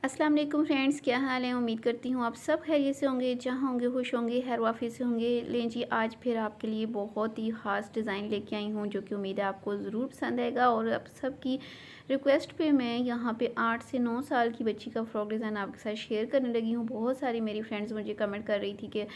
अस्सलाम वालेकुम फ्रेंड्स, क्या हाल है। उम्मीद करती हूँ आप सब खैरियत से होंगे, जहाँ होंगे खुश होंगे, खैर वाफी से होंगे। लें जी, आज फिर आपके लिए बहुत ही ख़ास डिज़ाइन लेके आई हूँ, जो कि उम्मीद है आपको ज़रूर पसंद आएगा। और आप सबकी रिक्वेस्ट पे मैं यहाँ पे 8 से 9 साल की बच्ची का फ़्रॉक डिज़ाइन आपके साथ शेयर करने लगी हूँ। बहुत सारी मेरी फ्रेंड्स मुझे कमेंट कर रही थी कि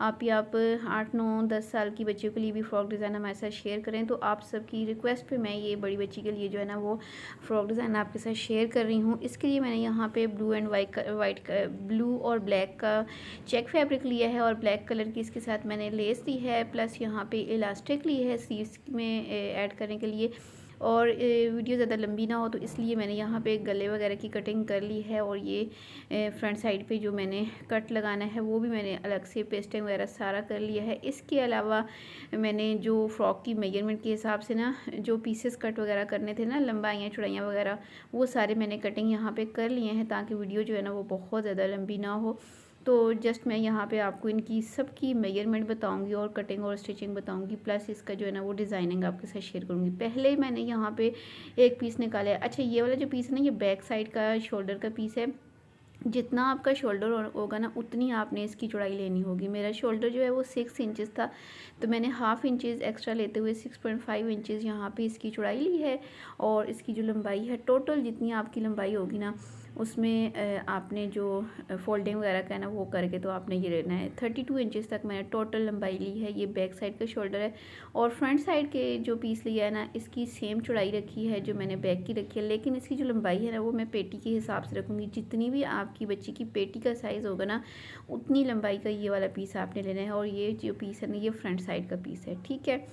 आप 8 9 10 साल की बच्चियों के लिए भी फ़्रॉक डिज़ाइन हमारे साथ शेयर करें। तो आप सबकी रिक्वेस्ट पे मैं ये बड़ी बच्ची के लिए जो है ना वो फ़्रॉक डिज़ाइन आपके साथ शेयर कर रही हूँ। इसके लिए मैंने यहाँ पे ब्लू एंड वाइट ब्लू और ब्लैक का चेक फैब्रिक लिया है, और ब्लैक कलर की इसके साथ मैंने लेस ली है, प्लस यहाँ पे इलास्टिक ली है स्लीव्स में ऐड करने के लिए। और वीडियो ज़्यादा लंबी ना हो तो इसलिए मैंने यहाँ पे गले वगैरह की कटिंग कर ली है। और ये फ्रंट साइड पे जो मैंने कट लगाना है वो भी मैंने अलग से पेस्टिंग वगैरह सारा कर लिया है। इसके अलावा मैंने जो फ़्रॉक की मेजरमेंट के हिसाब से ना जो पीसेस कट वगैरह करने थे ना, लंबाइयाँ चौड़ाइयाँ वगैरह, वो सारे मैंने कटिंग यहाँ पे कर लिए हैं, ताकि वीडियो जो है ना वो बहुत ज़्यादा लंबी ना हो। तो जस्ट मैं यहाँ पे आपको इनकी सबकी मेजरमेंट बताऊंगी और कटिंग और स्टिचिंग बताऊंगी, प्लस इसका जो है ना वो डिज़ाइनिंग आपके साथ शेयर करूँगी। पहले मैंने यहाँ पे एक पीस निकाला है। अच्छा, ये वाला जो पीस है ना, ये बैक साइड का शोल्डर का पीस है। जितना आपका शोल्डर होगा ना, उतनी आपने इसकी चौड़ाई लेनी होगी। मेरा शोल्डर जो है वो 6 इंचज़ था, तो मैंने हाफ़ इंचज़ एक्स्ट्रा लेते हुए 6.5 इंचज़ यहाँ पे इसकी चौड़ाई ली है। और इसकी जो लंबाई है, टोटल जितनी आपकी लंबाई होगी ना, उसमें आपने जो फोल्डिंग वगैरह का है ना वो करके तो आपने ये लेना है। 32 इंचज़ तक मैंने टोटल लंबाई ली है। ये बैक साइड का शोल्डर है। और फ्रंट साइड के जो पीस लिया है ना, इसकी सेम चौड़ाई रखी है जो मैंने बैक की रखी है, लेकिन इसकी जो लंबाई है ना वो मैं पेटी के हिसाब से रखूँगी। जितनी भी आपकी बच्ची की पेटी का साइज़ होगा ना, उतनी लंबाई का ये वाला पीस आपने लेना है। और ये जो पीस है ना, ये फ्रंट साइड का पीस है। ठीक है,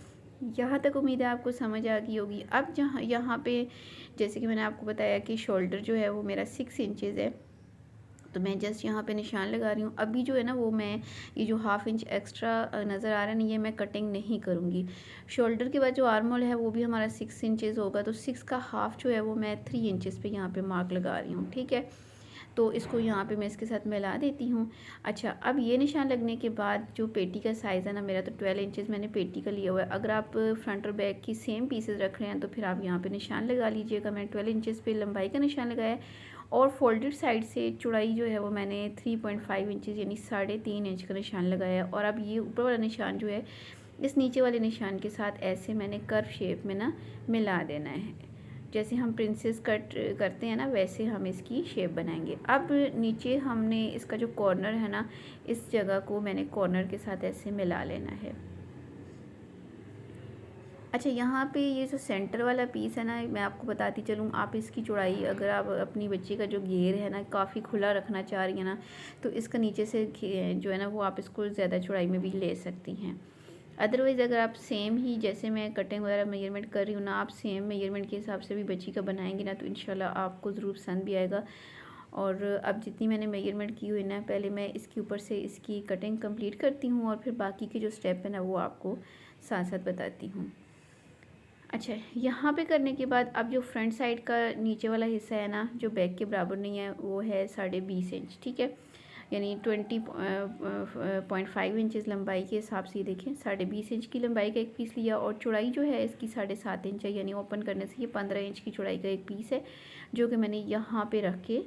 यहाँ तक उम्मीद है आपको समझ आ गई होगी। अब जहाँ यहाँ पे जैसे कि मैंने आपको बताया कि शोल्डर जो है वो मेरा 6 इंचज़ है, तो मैं जस्ट यहाँ पे निशान लगा रही हूँ। अभी जो है ना वो मैं ये जो हाफ़ इंच एक्स्ट्रा नज़र आ रहा है ना, ये मैं कटिंग नहीं करूँगी। शोल्डर के बाद जो आर्म होल है वो भी हमारा 6 इंचज़ होगा, तो 6 का हाफ़ जो है वो मैं 3 इंचज़ पे यहाँ पे मार्क लगा रही हूँ। ठीक है, तो इसको यहाँ पे मैं इसके साथ मिला देती हूँ। अच्छा, अब ये निशान लगने के बाद जो पेटी का साइज़ है ना, मेरा तो 12 इंचज़ मैंने पेटी का लिया हुआ है। अगर आप फ्रंट और बैक की सेम पीसेस रख रहे हैं तो फिर आप यहाँ पे निशान लगा लीजिएगा। मैंने 12 इंचज़ पे लंबाई का निशान लगाया है। और फोल्डेड साइड से चौड़ाई जो है वो मैंने 3.5 इंचज़ यानी 3.5 इंच का निशान लगाया है। और अब ये ऊपर वाला निशान जो है, इस नीचे वाले निशान के साथ ऐसे मैंने कर्व शेप में ना मिला देना है। जैसे हम प्रिंसेस कट करते हैं ना, वैसे हम इसकी शेप बनाएंगे। अब नीचे हमने इसका जो कॉर्नर है ना, इस जगह को मैंने कॉर्नर के साथ ऐसे मिला लेना है। अच्छा, यहाँ पे ये जो सेंटर वाला पीस है ना, मैं आपको बताती चलूँ, आप इसकी चौड़ाई, अगर आप अपनी बच्ची का जो घेर है ना काफ़ी खुला रखना चाह रही हैं ना, तो इसका नीचे से जो है ना वो आप इसको ज़्यादा चौड़ाई में भी ले सकती हैं। अदरवाइज़ अगर आप सेम ही, जैसे मैं कटिंग वगैरह मेजरमेंट कर रही हूँ ना, आप सेम मेजरमेंट के हिसाब से भी बच्ची का बनाएंगे ना, तो इंशाल्लाह आपको ज़रूर पसंद भी आएगा। और अब जितनी मैंने मेजरमेंट की हुई ना, पहले मैं इसके ऊपर से इसकी कटिंग कंप्लीट करती हूँ, और फिर बाकी के जो स्टेप है ना वो आपको साथ साथ बताती हूँ। अच्छा, यहाँ पे करने के बाद अब जो फ्रंट साइड का नीचे वाला हिस्सा है ना, जो बैक के बराबर नहीं है, वो है 20.5 इंच। ठीक है, यानी 20.5 इंचज़ लंबाई के हिसाब से ये देखें, 20.5 इंच की लंबाई का एक पीस लिया। और चौड़ाई जो है इसकी 7.5 इंच है, यानी ओपन करने से ये 15 इंच की चौड़ाई का एक पीस है, जो कि मैंने यहाँ पे रख के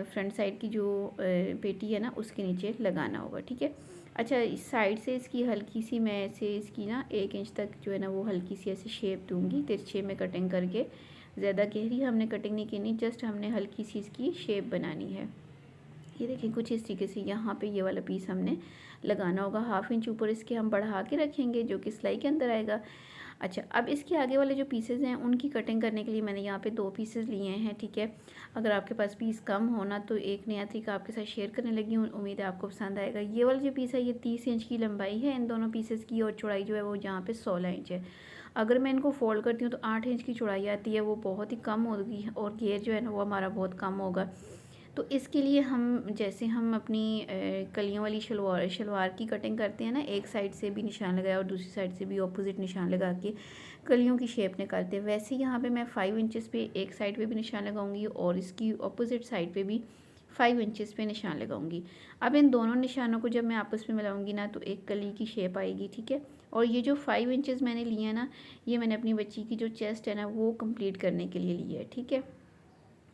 फ्रंट साइड की जो पेटी है ना उसके नीचे लगाना होगा। ठीक है, अच्छा, इस साइड से इसकी हल्की सी मैं ऐसे इसकी ना 1 इंच तक जो है ना वो हल्की सी ऐसे शेप दूंगी तिरछे में कटिंग करके। ज़्यादा गहरी हमने कटिंग नहीं करनी, जस्ट हमने हल्की सी इसकी शेप बनानी है। ये देखिए, कुछ इस तरीके से यहाँ पे ये वाला पीस हमने लगाना होगा। हाफ़ इंच ऊपर इसके हम बढ़ा के रखेंगे, जो कि सिलाई के अंदर आएगा। अच्छा, अब इसके आगे वाले जो पीसेज हैं उनकी कटिंग करने के लिए मैंने यहाँ पे 2 पीसेज लिए हैं। ठीक है, अगर आपके पास पीस कम होना तो एक नया तरीका आपके साथ शेयर करने लगी हूँ, उम्मीद है आपको पसंद आएगा। ये वाला जो पीस है ये 30 इंच की लंबाई है इन दोनों पीसेस की, और चौड़ाई जो है वो यहाँ पे 16 इंच है। अगर मैं इनको फोल्ड करती हूँ तो 8 इंच की चौड़ाई आती है, वो बहुत ही कम होगी, और घेर जो है ना वो हमारा बहुत कम होगा। तो इसके लिए हम, जैसे हम अपनी कलियों वाली शलवार की कटिंग करते हैं ना, एक साइड से भी निशान लगाया और दूसरी साइड से भी ऑपोजिट निशान लगा के कलियों की शेप निकालते हैं, वैसे यहाँ पे मैं 5 इंचज़ पे एक साइड पे भी निशान लगाऊंगी, और इसकी ऑपोजिट साइड पे भी 5 इंचज़ पे निशान लगाऊंगी। अब इन दोनों निशानों को जब मैं आपस में मिलाऊंगी ना, तो एक कली की शेप आएगी। ठीक है, और ये जो 5 इंचज़ मैंने लिए हैं ना, ये मैंने अपनी बच्ची की जो चेस्ट है ना वो कंप्लीट करने के लिए लिया है। ठीक है,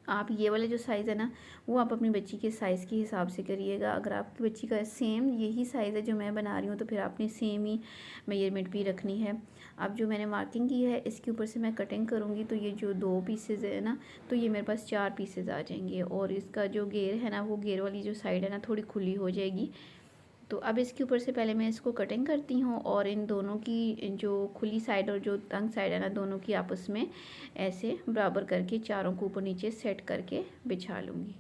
आप ये वाला जो साइज़ है ना वो आप अपनी बच्ची के साइज़ के हिसाब से करिएगा। अगर आपकी बच्ची का सेम यही साइज़ है जो मैं बना रही हूँ तो फिर आपने सेम ही मेजरमेंट भी रखनी है। अब जो मैंने मार्किंग की है इसके ऊपर से मैं कटिंग करूँगी तो ये जो 2 पीसेज है ना तो ये मेरे पास 4 पीसेज आ जाएंगे और इसका जो घेर है ना वो घेर वाली जो साइड है ना थोड़ी खुली हो जाएगी। तो अब इसके ऊपर से पहले मैं इसको कटिंग करती हूँ और इन दोनों की जो खुली साइड और जो तंग साइड है ना दोनों की आपस में ऐसे बराबर करके चारों को ऊपर नीचे सेट करके बिछा लूँगी।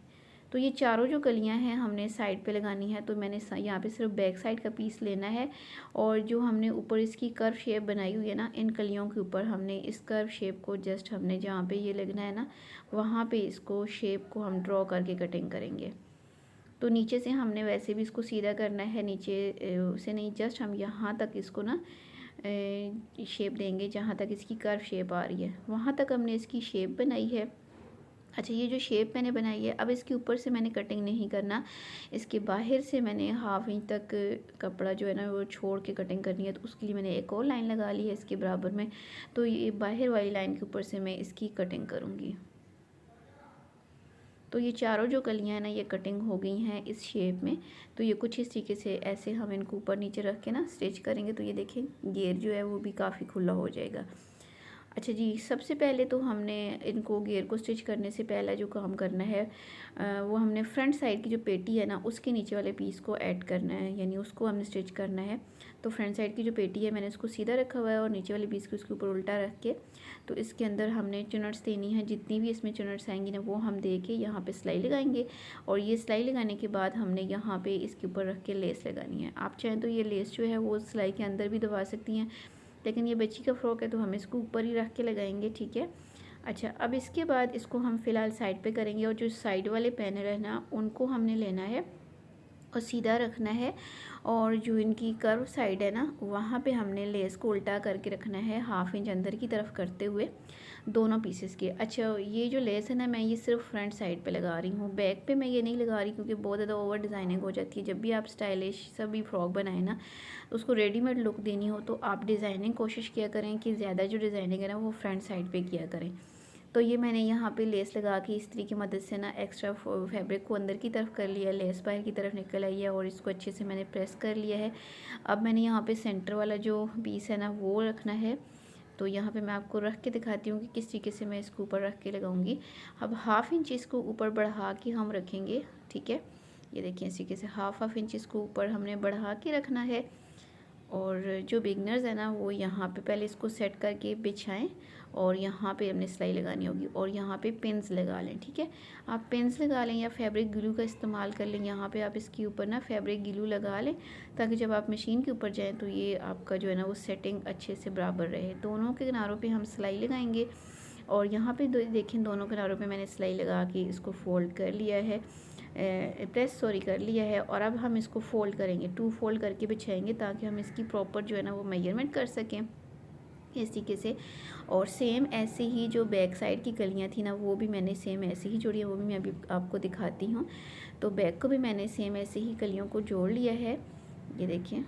तो ये चारों जो कलियां हैं हमने साइड पे लगानी है। तो मैंने यहाँ पे सिर्फ बैक साइड का पीस लेना है और जो हमने ऊपर इसकी कर्व शेप बनाई हुई है ना इन कलियों के ऊपर हमने इस कर्व शेप को जस्ट हमने जहाँ पे ये लगना है ना वहाँ पे इसको शेप को हम ड्रॉ करके कटिंग करेंगे। तो नीचे से हमने वैसे भी इसको सीधा करना है, नीचे से नहीं, जस्ट हम यहाँ तक इसको ना शेप देंगे जहाँ तक इसकी कर्व शेप आ रही है वहाँ तक हमने इसकी शेप बनाई है। अच्छा, ये जो शेप मैंने बनाई है अब इसके ऊपर से मैंने कटिंग नहीं करना, इसके बाहर से मैंने ½ इंच तक कपड़ा जो है ना वो छोड़ के कटिंग करनी है। तो उसके लिए मैंने एक और लाइन लगा ली है इसके बराबर में। तो ये बाहर वाली लाइन के ऊपर से मैं इसकी कटिंग करूँगी। तो ये चारों जो कलियां हैं ना ये कटिंग हो गई हैं इस शेप में। तो ये कुछ इस तरीके से ऐसे हम इनको ऊपर नीचे रख के ना स्टिच करेंगे। तो ये देखें घेर जो है वो भी काफ़ी खुला हो जाएगा। अच्छा जी, सबसे पहले तो हमने इनको घेर को स्टिच करने से पहला जो काम करना है वो हमने फ्रंट साइड की जो पेटी है ना उसके नीचे वाले पीस को ऐड करना है, यानी उसको हमने स्टिच करना है। तो फ्रंट साइड की जो पेटी है मैंने उसको सीधा रखा हुआ है और नीचे वाले पीस को उसके ऊपर उल्टा रख के तो इसके अंदर हमने चुनट्स देनी है। जितनी भी इसमें चुनट्स आएंगी ना वो हम दे के यहाँ पर सिलाई लगाएंगे और ये सिलाई लगाने के बाद हमने यहाँ पर इसके ऊपर रख के लेस लगानी है। आप चाहें तो ये लेस जो है वो सिलाई के अंदर भी दबा सकती हैं, लेकिन ये बच्ची का फ्रॉक है तो हम इसको ऊपर ही रख के लगाएंगे, ठीक है। अच्छा, अब इसके बाद इसको हम फ़िलहाल साइड पे करेंगे और जो साइड वाले पैनल है ना उनको हमने लेना है और सीधा रखना है और जो इनकी कर्व साइड है ना वहाँ पे हमने लेस को उल्टा करके रखना है ½ इंच अंदर की तरफ करते हुए दोनों पीसेस के। अच्छा, ये जो लेस है ना मैं ये सिर्फ फ्रंट साइड पे लगा रही हूँ, बैक पे मैं ये नहीं लगा रही क्योंकि बहुत ज़्यादा ओवर डिज़ाइनिंग हो जाती है। जब भी आप स्टाइलिश सभी फ्रॉक बनाए ना तो उसको रेडीमेड लुक देनी हो तो आप डिज़ाइनिंग कोशिश किया करें कि ज़्यादा जो डिज़ाइनिंग है ना वो फ्रंट साइड पर किया करें। तो ये मैंने यहाँ पे लेस लगा के इस्त्री की मदद से ना एक्स्ट्रा फैब्रिक को अंदर की तरफ कर लिया, लेस बाहर की तरफ निकल आई है और इसको अच्छे से मैंने प्रेस कर लिया है। अब मैंने यहाँ पे सेंटर वाला जो पीस है ना वो रखना है। तो यहाँ पे मैं आपको रख के दिखाती हूँ कि किस तरीके से मैं इसको ऊपर रख के लगाऊंगी। अब ½ इंच इसको ऊपर बढ़ा के हम रखेंगे, ठीक है। ये देखिए इस तरीके से ½ इंच इसको ऊपर हमने बढ़ा के रखना है। और जो बिगनर्स है ना वो यहाँ पे पहले इसको सेट करके बिछाएं और यहाँ पे हमने सिलाई लगानी होगी और यहाँ पे पिन्स लगा लें, ठीक है। आप पिन्स लगा लें या फैब्रिक ग्लू का इस्तेमाल कर लें। यहाँ पे आप इसके ऊपर ना फैब्रिक ग्लू लगा लें ताकि जब आप मशीन के ऊपर जाएं तो ये आपका जो है ना वो सेटिंग अच्छे से बराबर रहे। दोनों के किनारों पर हम सिलाई लगाएंगे और यहाँ पे देखें दोनों किनारों पे मैंने सिलाई लगा के इसको फोल्ड कर लिया है, प्रेस कर लिया है। और अब हम इसको फोल्ड करेंगे, 2 फोल्ड करके बिछाएंगे ताकि हम इसकी प्रॉपर जो है ना वो मेजरमेंट कर सकें इस तरीके से। और सेम ऐसे ही जो बैक साइड की कलियां थी ना वो भी मैंने सेम ऐसे ही जोड़ी है, वो भी मैं अभी आपको दिखाती हूँ। तो बैक को भी मैंने सेम ऐसे ही कलियों को जोड़ लिया है, ये देखिए।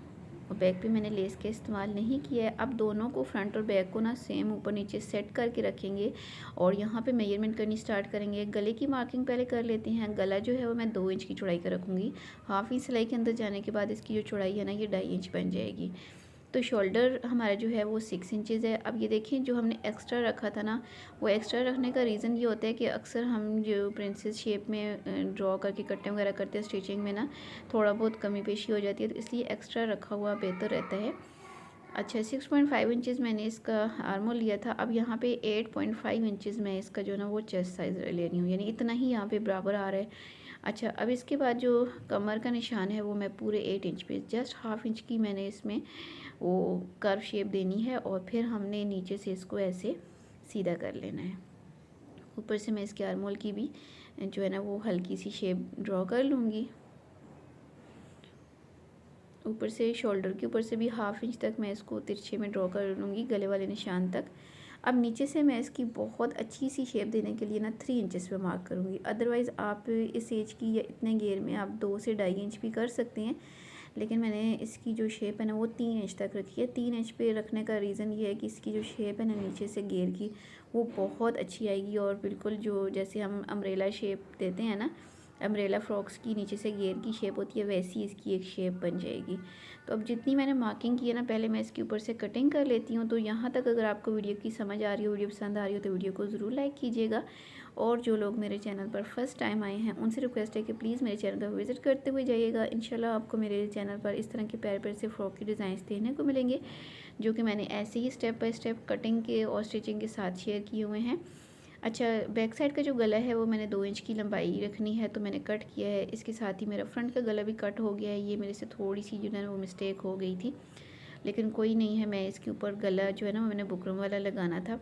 और बैक पे मैंने लेस का इस्तेमाल नहीं किया है। अब दोनों को फ्रंट और बैक को ना सेम ऊपर नीचे सेट करके रखेंगे और यहाँ पे मेजरमेंट करनी स्टार्ट करेंगे। गले की मार्किंग पहले कर लेते हैं। गला जो है वो मैं 2 इंच की चौड़ाई का रखूँगी। ½ इंच सिलाई के अंदर जाने के बाद इसकी जो चौड़ाई है ना ये 2.5 इंच बन जाएगी। तो शोल्डर हमारा जो है वो 6 इंचज़ है। अब ये देखें जो हमने एक्स्ट्रा रखा था ना वो एक्स्ट्रा रखने का रीज़न ये होता है कि अक्सर हम जो प्रिंसेस शेप में ड्रॉ करके कटिंग वगैरह करते हैं स्टिचिंग में ना थोड़ा बहुत कमी पेशी हो जाती है, तो इसलिए एक्स्ट्रा रखा हुआ बेहतर रहता है। अच्छा, 6.5 इंचज़ मैंने इसका आर्मोल लिया था। अब यहाँ पे 8.5 इंचज़ मैं इसका जो ना वो चेस्ट साइज़ ले रही हूँ, यानी इतना ही यहाँ पे बराबर आ रहा है। अच्छा, अब इसके बाद जो कमर का निशान है वो मैं पूरे 8 इंच पे जस्ट ½ इंच की मैंने इसमें वो कर्व शेप देनी है और फिर हमने नीचे से इसको ऐसे सीधा कर लेना है। ऊपर से मैं इसके आर्मोल की भी जो है ना वो हल्की सी शेप ड्रॉ कर लूँगी। ऊपर से शोल्डर के ऊपर से भी ½ इंच तक मैं इसको तिरछे में ड्रॉ कर लूँगी गले वाले निशान तक। अब नीचे से मैं इसकी बहुत अच्छी सी शेप देने के लिए ना 3 इंचज़ पे मार्क करूँगी। अदरवाइज़ आप इस एज की या इतने घेर में आप 2 से 2.5 इंच भी कर सकते हैं, लेकिन मैंने इसकी जो शेप है ना वो 3 इंच तक रखी है। 3 इंच पे रखने का रीज़न ये है कि इसकी जो शेप है ना नीचे से घेर की वो बहुत अच्छी आएगी, और बिल्कुल जो जैसे हम अम्ब्रेला शेप देते हैं ना, अम्ब्रेला फ्रॉक्स की नीचे से घेर की शेप होती है, वैसी इसकी एक शेप बन जाएगी। तो अब जितनी मैंने मार्किंग की है ना, पहले मैं इसके ऊपर से कटिंग कर लेती हूँ। तो यहाँ तक अगर आपको वीडियो की समझ आ रही हो, वीडियो पसंद आ रही हो, तो वीडियो को ज़रूर लाइक कीजिएगा। और जो लोग मेरे चैनल पर फर्स्ट टाइम आए हैं उनसे रिक्वेस्ट है कि प्लीज़ मेरे चैनल को विज़िट करते हुए जाइएगा। इंशाल्लाह आपको मेरे चैनल पर इस तरह के प्यारे प्यारे से फ्रॉक के डिज़ाइंस देखने को मिलेंगे, जो कि मैंने ऐसे ही स्टेप बाय स्टेप कटिंग के और स्टिचिंग के साथ शेयर किए हुए हैं। अच्छा, बैक साइड का जो गला है वो मैंने 2 इंच की लंबाई रखनी है, तो मैंने कट किया है। इसके साथ ही मेरा फ्रंट का गला भी कट हो गया है। ये मेरे से थोड़ी सी जो है ना वो मिस्टेक हो गई थी, लेकिन कोई नहीं है। मैं इसके ऊपर गला जो है ना मैंने बुकरम वाला लगाना था,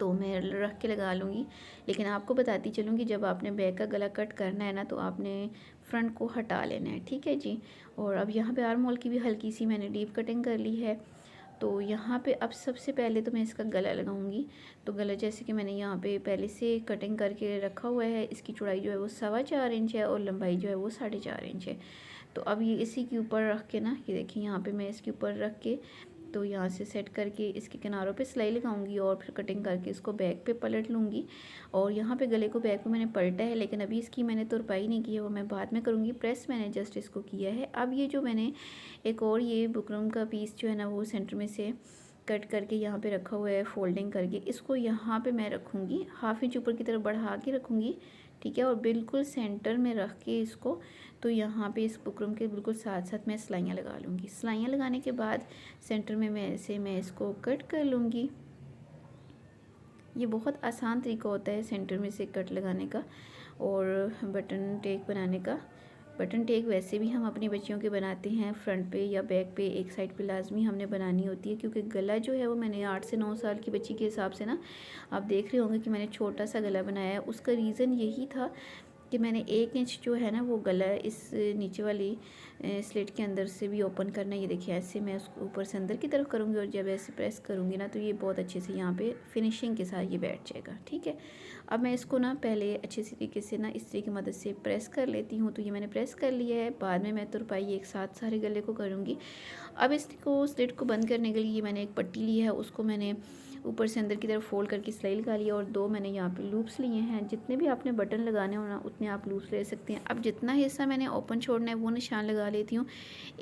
तो मैं रख के लगा लूँगी। लेकिन आपको बताती चलूँगी, जब आपने बैक का गला कट करना है ना, तो आपने फ्रंट को हटा लेना है, ठीक है जी। और अब यहाँ पे आर्म होल की भी हल्की सी मैंने डीप कटिंग कर ली है। तो यहाँ पे अब सबसे पहले तो मैं इसका गला लगाऊंगी। तो गला जैसे कि मैंने यहाँ पे पहले से कटिंग करके रखा हुआ है, इसकी चौड़ाई जो है वो 4.25 इंच है और लंबाई जो है वो 4.5 इंच है। तो अब ये इसी के ऊपर रख के ना, ये देखिए यहाँ पे मैं इसके ऊपर रख के, तो यहाँ से सेट करके इसके किनारों पे सिलाई लगाऊंगी और फिर कटिंग करके इसको बैक पे पलट लूँगी। और यहाँ पे गले को बैक पे मैंने पलटा है, लेकिन अभी इसकी मैंने तुरपाई नहीं की है, वो मैं बाद में करूँगी। प्रेस मैंने जस्ट इसको किया है। अब ये जो मैंने एक और ये बुकरम का पीस जो है ना वो सेंटर में से कट करके यहाँ पे रखा हुआ है फोल्डिंग करके, इसको यहाँ पे मैं रखूँगी, हाफ इंच ऊपर की तरफ बढ़ा के रखूँगी, ठीक है। और बिल्कुल सेंटर में रख के इसको, तो यहाँ पे इस बुकरम के बिल्कुल साथ साथ मैं सिलाइयाँ लगा लूँगी। सिलाइयाँ लगाने के बाद सेंटर में मैं इसको कट कर लूँगी। ये बहुत आसान तरीका होता है सेंटर में से कट लगाने का और बटन टेक बनाने का। बटन टेक वैसे भी हम अपनी बच्चियों के बनाते हैं, फ्रंट पे या बैक पे एक साइड पे लाजमी हमने बनानी होती है, क्योंकि गला जो है वो मैंने 8 से 9 साल की बच्ची के हिसाब से ना, आप देख रहे होंगे कि मैंने छोटा सा गला बनाया है। उसका रीज़न यही था कि मैंने 1 इंच जो है ना वो गला इस नीचे वाली स्लिट के अंदर से भी ओपन करना है। ये देखिए ऐसे मैं उसको ऊपर से अंदर की तरफ करूँगी, और जब ऐसे प्रेस करूँगी ना, तो ये बहुत अच्छे से यहाँ पे फिनिशिंग के साथ ये बैठ जाएगा, ठीक है। अब मैं इसको ना पहले अच्छे तरीके से ना इस्त्री की मदद से प्रेस कर लेती हूँ। तो ये मैंने प्रेस कर लिया है, बाद में मैं तुरपाई एक साथ सारे गले को करूँगी। अब इसको स्लिट को बंद करने के लिए मैंने एक पट्टी ली है, उसको मैंने ऊपर से अंदर की तरफ फोल्ड करके सिलाई लगा लिया, और 2 मैंने यहाँ पे लूप्स लिए हैं। जितने भी आपने बटन लगाने हो ना उतने आप लूप्स ले सकते हैं। अब जितना हिस्सा मैंने ओपन छोड़ना है वो निशान लगा लेती हूँ।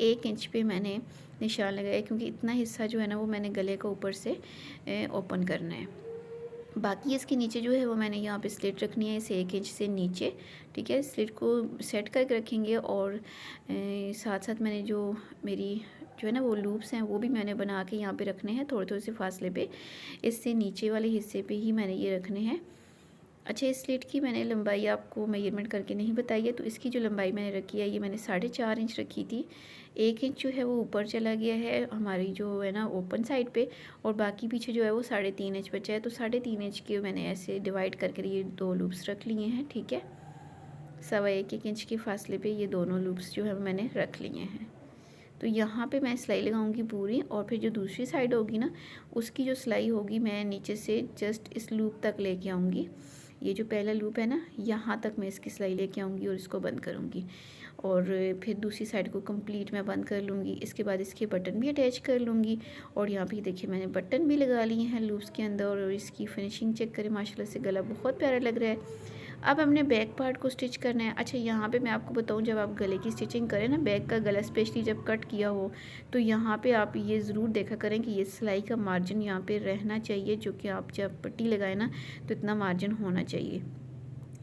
1 इंच पे मैंने निशान लगाया, क्योंकि इतना हिस्सा जो है ना वो मैंने गले का ऊपर से ओपन करना है। बाकी इसके नीचे जो है वो मैंने यहाँ पे स्लिट रखनी है इसे 1 इंच से नीचे, ठीक है। स्लिट को सेट करके रखेंगे, और साथ साथ मैंने जो मेरी जो है ना वो लूप्स हैं वो भी मैंने बना के यहाँ पे रखने हैं, थोड़े थोड़े से फासले पे। इससे नीचे वाले हिस्से पे ही मैंने ये रखने हैं। अच्छा, इस स्लिट की मैंने लंबाई आपको मेजरमेंट करके नहीं बताई है, तो इसकी जो लंबाई मैंने रखी है ये मैंने 4.5 इंच रखी थी। 1 इंच जो है वो ऊपर चला गया है हमारी जो है ना ओपन साइड पे, और बाकी पीछे जो है वो 3.5 इंच बचा है। तो 3.5 इंच के मैंने ऐसे डिवाइड करके ये 2 लूप्स रख लिए हैं, ठीक है। 1.25 इंच के फासले पे ये दोनों लूप्स जो है मैंने रख लिए हैं। तो यहाँ पे मैं सिलाई लगाऊंगी पूरी, और फिर जो दूसरी साइड होगी ना उसकी जो सिलाई होगी मैं नीचे से जस्ट इस लूप तक लेके आऊँगी। ये जो पहला लूप है ना यहाँ तक मैं इसकी सिलाई लेके आऊँगी और इसको बंद करूँगी, और फिर दूसरी साइड को कंप्लीट मैं बंद कर लूँगी। इसके बाद इसके बटन भी अटैच कर लूँगी, और यहाँ पे देखिए मैंने बटन भी लगा लिए हैं लूप्स के अंदर। और इसकी फिनिशिंग चेक करें, माशाल्लाह से गला बहुत प्यारा लग रहा है। अब हमने बैक पार्ट को स्टिच करना है। अच्छा, यहाँ पे मैं आपको बताऊँ, जब आप गले की स्टिचिंग करें ना, बैक का गला स्पेशली जब कट किया हो, तो यहाँ पे आप ये ज़रूर देखा करें कि ये सिलाई का मार्जिन यहाँ पे रहना चाहिए, जो कि आप जब पट्टी लगाए ना तो इतना मार्जिन होना चाहिए।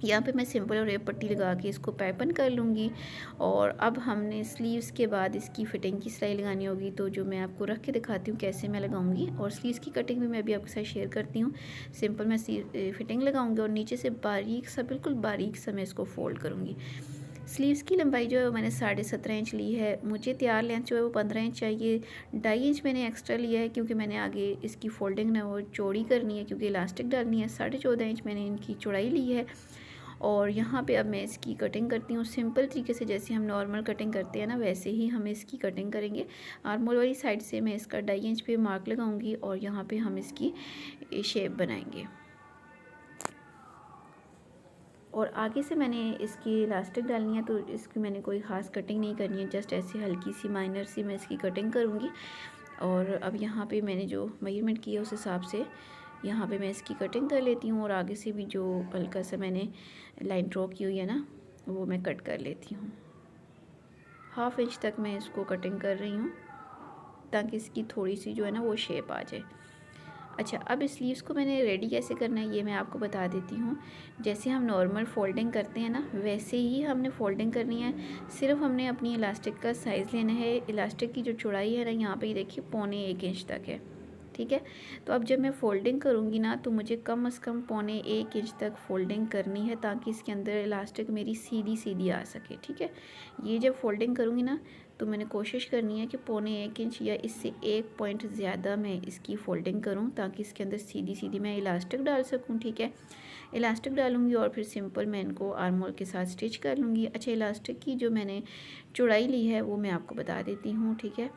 यहाँ पे मैं सिंपल और रेप पट्टी लगा के इसको पैपन कर लूँगी। और अब हमने स्लीव्स के बाद इसकी फ़िटिंग की सिलाई लगानी होगी, तो जो मैं आपको रख के दिखाती हूँ कैसे मैं लगाऊंगी, और स्लीव्स की कटिंग भी मैं अभी आपके साथ शेयर करती हूँ। सिंपल मैं फ़िटिंग लगाऊंगी, और नीचे से बारीक सा, बिल्कुल बारीक सा मैं इसको फोल्ड करूँगी। स्लीव्स की लंबाई जो है मैंने 17.5 इंच ली है। मुझे तैयार लेंथ जो है वो 15 इंच चाहिए। 2.5 इंच मैंने एक्स्ट्रा लिया है, क्योंकि मैंने आगे इसकी फोल्डिंग ना वो चौड़ी करनी है, क्योंकि इलास्टिक डालनी है। 14.5 इंच मैंने इनकी चौड़ाई ली है। और यहाँ पे अब मैं इसकी कटिंग करती हूँ सिंपल तरीके से, जैसे हम नॉर्मल कटिंग करते हैं ना वैसे ही हम इसकी कटिंग करेंगे। आर्म होल वाली साइड से मैं इसका 2.5 इंच पे मार्क लगाऊंगी, और यहाँ पे हम इसकी शेप बनाएंगे। और आगे से मैंने इसकी इलास्टिक डालनी है, तो इसकी मैंने कोई ख़ास कटिंग नहीं करनी है, जस्ट ऐसे हल्की सी माइनर सी मैं इसकी कटिंग करूँगी। और अब यहाँ पे मैंने जो मेजरमेंट किया उस हिसाब से यहाँ पे मैं इसकी कटिंग कर लेती हूँ, और आगे से भी जो हल्का सा मैंने लाइन ड्रॉ की हुई है ना, वो मैं कट कर लेती हूँ। 1/2 इंच तक मैं इसको कटिंग कर रही हूँ ताकि इसकी थोड़ी सी जो है ना वो शेप आ जाए। अच्छा, अब स्लीव्स को मैंने रेडी कैसे करना है ये मैं आपको बता देती हूँ। जैसे हम नॉर्मल फोल्डिंग करते हैं ना, वैसे ही हमने फोल्डिंग करनी है। सिर्फ हमने अपनी इलास्टिक का साइज़ लेना है। इलास्टिक की जो चौड़ाई है ना, यहाँ पे देखिए 1.25 इंच तक है, ठीक है। तो अब जब मैं फ़ोल्डिंग करूँगी ना, तो मुझे कम से कम 1.25 इंच तक फ़ोल्डिंग करनी है ताकि इसके अंदर इलास्टिक मेरी सीधी सीधी आ सके, ठीक है। ये जब फ़ोल्डिंग करूँगी ना, तो मैंने कोशिश करनी है कि 1.25 इंच या इससे 1 पॉइंट ज़्यादा मैं इसकी फ़ोल्डिंग करूँ ताकि इसके अंदर सीधी सीधी मैं इलास्टिक डाल सकूँ, ठीक है। इलास्टिक डालूँगी और फिर सिंपल मैं इनको आर्म होल के साथ स्टिच कर लूँगी। अच्छा, इलास्टिक की जो मैंने चौड़ाई ली है वो मैं आपको बता देती हूँ, ठीक है।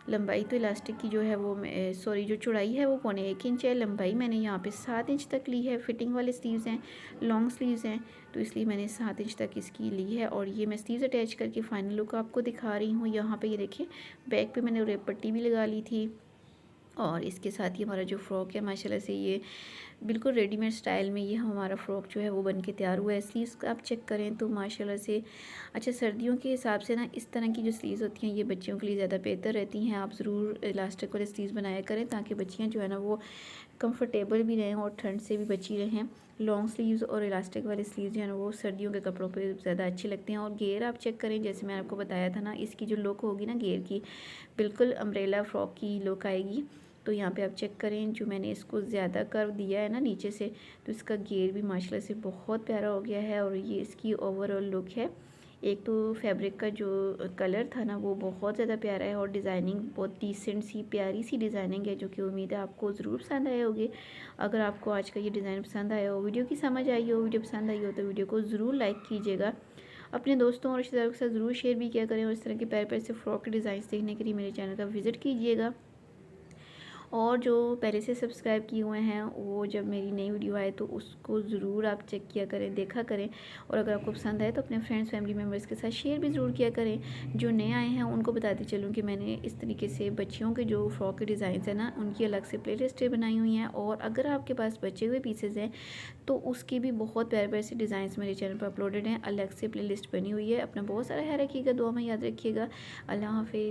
लंबाई तो इलास्टिक की जो है वो जो चौड़ाई है वो 1.25 इंच है। लंबाई मैंने यहाँ पे 7 इंच तक ली है। फिटिंग वाले स्लीव्स हैं, लॉन्ग स्लीव्स हैं, तो इसलिए मैंने 7 इंच तक इसकी ली है। और ये मैं स्लीव्स अटैच करके फाइनल लुक आपको दिखा रही हूँ। यहाँ पे ये देखिए, बैक पे मैंने रेप पट्टी भी लगा ली थी, और इसके साथ ही हमारा जो फ्रॉक है माशाल्लाह से ये बिल्कुल रेडीमेड स्टाइल में ये हमारा फ़्रॉक जो है वो बन के तैयार हुआ है। स्लीव्स आप चेक करें तो माशाल्लाह से अच्छा, सर्दियों के हिसाब से ना इस तरह की जो स्लीव्स होती हैं ये बच्चियों के लिए ज़्यादा बेहतर रहती हैं। आप ज़रूर इलास्टिक वाले स्लीव्स बनाया करें ताकि बच्चियाँ जो है ना वो कंफर्टेबल भी रहें और ठंड से भी बची रहें। लॉन्ग स्लीव्स और इलास्टिक वाले स्लीव्स जो है ना वो सर्दियों के कपड़ों पे ज़्यादा अच्छे लगते हैं। और घेर आप चेक करें, जैसे मैंने आपको बताया था ना, इसकी जो लुक होगी ना घेर की, बिल्कुल अम्ब्रेला फ्रॉक की लुक आएगी। तो यहाँ पे आप चेक करें, जो मैंने इसको ज़्यादा कर्व दिया है ना नीचे से, तो इसका घेर भी माशाल्लाह से बहुत प्यारा हो गया है। और ये इसकी ओवरऑल लुक है। एक तो फैब्रिक का जो कलर था ना वो बहुत ज़्यादा प्यारा है, और डिज़ाइनिंग बहुत डिसेंट सी प्यारी सी डिज़ाइनिंग है, जो कि उम्मीद है आपको ज़रूर पसंद आए होगी। अगर आपको आज का ये डिज़ाइन पसंद आया हो, वीडियो की समझ आई हो, वीडियो पसंद आई हो, तो वीडियो को ज़रूर लाइक कीजिएगा। अपने दोस्तों और रिश्तेदारों के साथ ज़रूर शेयर भी किया करें, और इस तरह के प्यारे प्यारे से फ्रॉक के डिज़ाइन देखने के लिए मेरे चैनल का विज़िट कीजिएगा। और जो पहले से सब्सक्राइब किए हुए हैं वो जब मेरी नई वीडियो आए तो उसको ज़रूर आप चेक किया करें, देखा करें। और अगर आपको पसंद आए तो अपने फ्रेंड्स फैमिली मेम्बर्स के साथ शेयर भी ज़रूर किया करें। जो नए आए हैं उनको बताते चलूँ कि मैंने इस तरीके से बच्चियों के जो फ्रॉक के डिज़ाइंस हैं ना, उनकी अलग से प्लेलिस्टें बनाई हुई हैं। और अगर आपके पास बचे हुए पीसेज हैं तो उसके भी बहुत प्यारे प्यारे से डिज़ाइंस मेरे चैनल पर अपलोडेड हैं, अलग से प्लेलिस्ट बनी हुई है। अपना बहुत सारा ख्याल रखिएगा, दुआ में याद रखिएगा। अल्लाह हाफ़िज़।